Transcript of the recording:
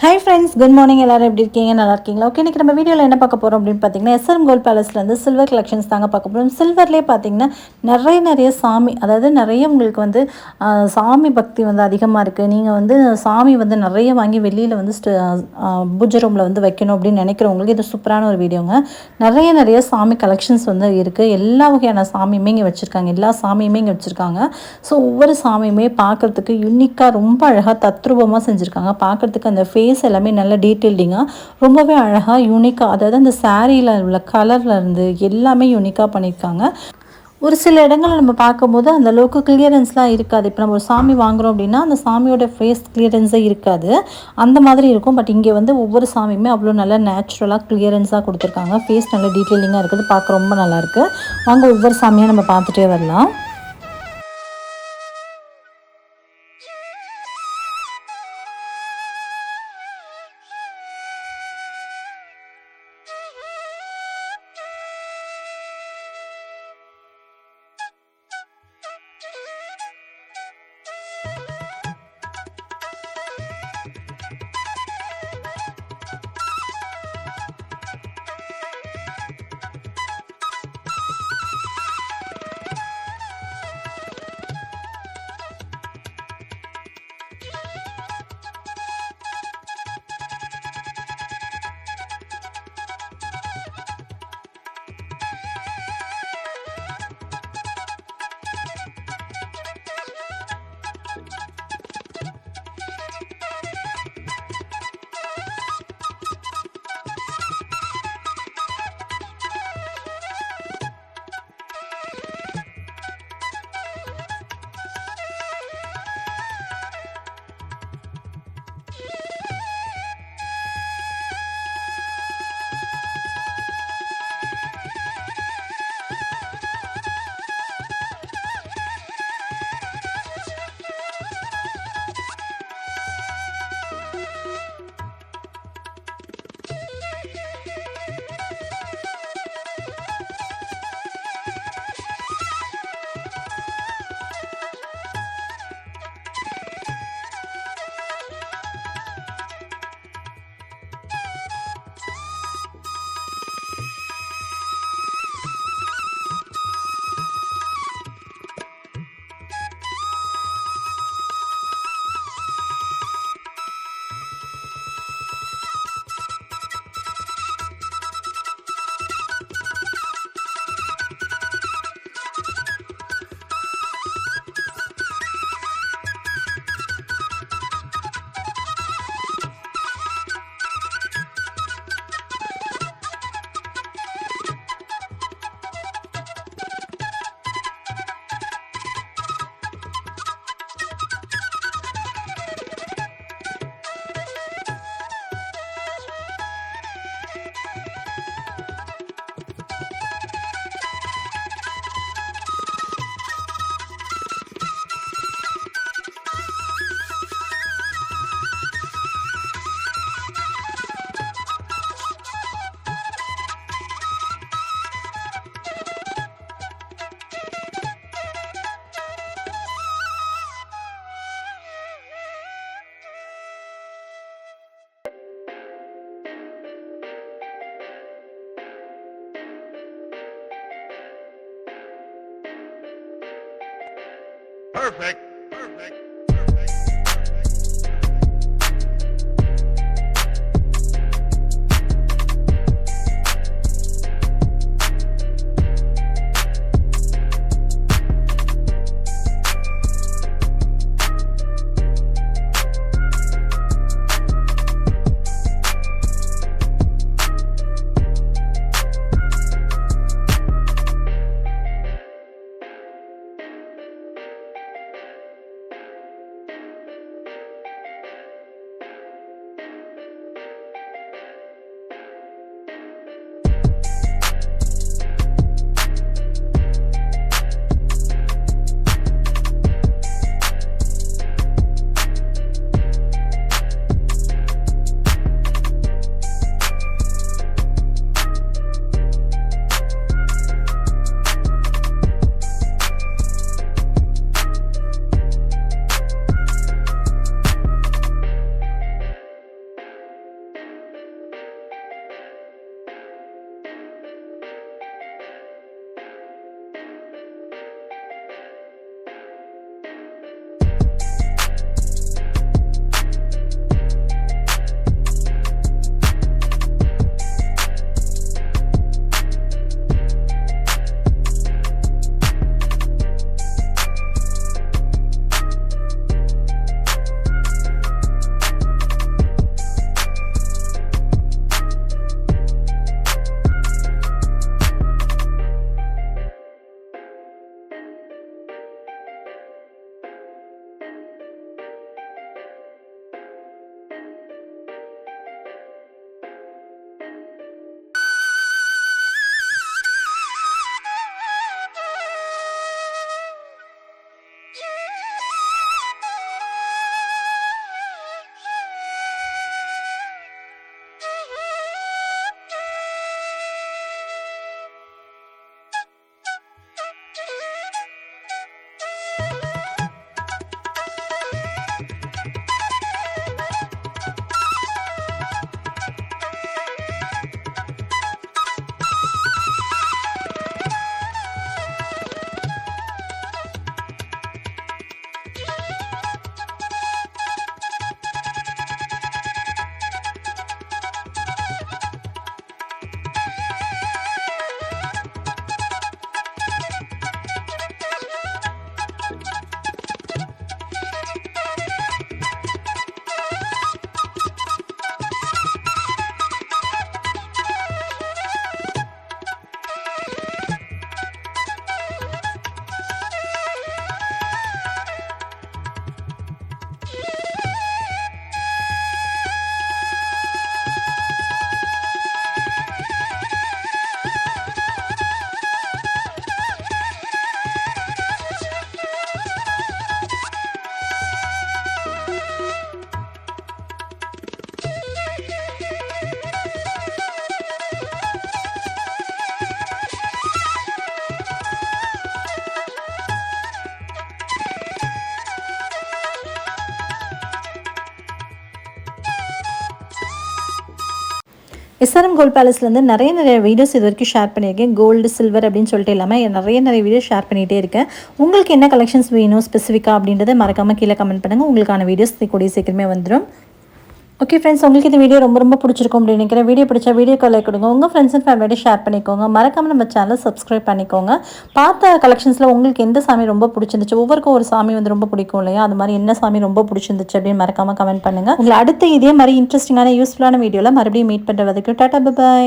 Hi friends, good morning. எல்லாரும் எப்படி இருக்கீங்க? நல்லா இருக்கீங்களா? ஓகே, இன்றைக்கி நம்ம வீடியோவில் என்ன பார்க்க போகிறோம் அப்படின்னு பார்த்தீங்கன்னா, எஸ்ஆர்எம் கோல்ட் பேலஸ்லேருந்து சில்வர் கலெக்ஷன்ஸ் தாங்க பார்க்க போகிறோம். சில்வர்லேயே பார்த்தீங்கன்னா நிறைய சாமி, அதாவது நிறைய உங்களுக்கு வந்து சாமி பக்தி வந்து அதிகமாக இருக்குது. நீங்கள் வந்து சாமி வந்து நிறைய வாங்கி வெளியில் வந்து பூஜை ரூமில் வந்து வைக்கணும் அப்படின்னு நினைக்கிறவங்களுக்கு இது சூப்பரான ஒரு வீடியோங்க. நிறைய சாமி கலெக்ஷன்ஸ் வந்து இருக்குது. எல்லா வகையான சாமியுமே இங்கே வச்சுருக்காங்க. எல்லா சாமியுமே இங்கே வச்சுருக்காங்க. ஸோ ஒவ்வொரு சாமியுமே பார்க்குறதுக்கு யூனிக்காக ரொம்ப அழகாக தத்ரூபமாக செஞ்சுருக்காங்க. பார்க்குறதுக்கு அந்த ஃபேஸ் எல்லாமே நல்ல டீட்டெயில்டிங்காக ரொம்பவே அழகாக யூனிக்காக, அதாவது அந்த சாரியில் உள்ள கலர்லேருந்து எல்லாமே யூனிக்காக பண்ணியிருக்காங்க. ஒரு சில இடங்களில் நம்ம பார்க்கும்போது அந்த அளவுக்கு கிளியரன்ஸ்லாம் இருக்காது. இப்போ நம்ம ஒரு சாமி வாங்குகிறோம் அப்படின்னா அந்த சாமியோட ஃபேஸ் கிளியரன்ஸே இருக்காது, அந்த மாதிரி இருக்கும். பட் இங்கே வந்து ஒவ்வொரு சாமியுமே அவ்வளோ நல்லா நேச்சுரலாக கிளியரன்ஸாக கொடுத்துருக்காங்க. ஃபேஸ் நல்ல டீட்டெயிலிங்காக இருக்குது, பார்க்க ரொம்ப நல்லாயிருக்கு. வாங்க ஒவ்வொரு சாமியாக நம்ம பார்த்துட்டே வரலாம். Perfect. எஸ்ஆர்எம் கோல்ட் பேலஸ்லேருந்து நிறைய வீடியோஸ் இது வரைக்கும் ஷேர் பண்ணியிருக்கேன். கோல்டு சில்வர் அப்படின்னு சொல்லிட்டு இல்லாமல் நிறைய வீடியோஸ் ஷேர் பண்ணிகிட்டே இருக்கேன். உங்களுக்கு என்ன கலெக்ஷன்ஸ் வேணும் ஸ்பெசிஃபிக்காக அப்படின்றத மறக்காமல் கீழே கமெண்ட் பண்ணுங்கள். உங்களுக்கான வீடியோஸ் கூடிய சீக்கிரமே வந்துடும். ஓகே ஃப்ரெண்ட்ஸ், உங்களுக்கு இந்த வீடியோ ரொம்ப பிடிச்சிருக்கும் அப்படின்னு நினைக்கிறேன். வீடியோ பிடிச்சா வீடியோக்கு லைக் கொடுங்க. உங்கள் ஃப்ரெண்ட்ஸ் அண்ட் ஃபேமிலியோட ஷேர் பண்ணிக்கோங்க. மறக்காமல் நம்ம சேனலை சப்ஸ்கிரைப் பண்ணிக்கோங்க. பார்த்த கலெக்ஷன்ஸில் உங்களுக்கு எந்த சாமி ரொம்ப பிடிச்சிருந்துச்சு, ஒவ்வொருக்கும் ஒரு சாமி ரொம்ப பிடிக்கும் இல்லையா, அது மாதிரி என்ன சாமி ரொம்ப பிடிச்சிருந்துச்சு அப்படின்னு மறக்காமல் கமெண்ட் பண்ணுங்கள். உங்களை அடுத்து இதே மாதிரி இன்ட்ரெஸ்டிங்கான யூஸ்ஃபுல்லான வீடியோவில் மறுபடியும் மீட் பண்ணுற வரைக்கும் டாடா பை.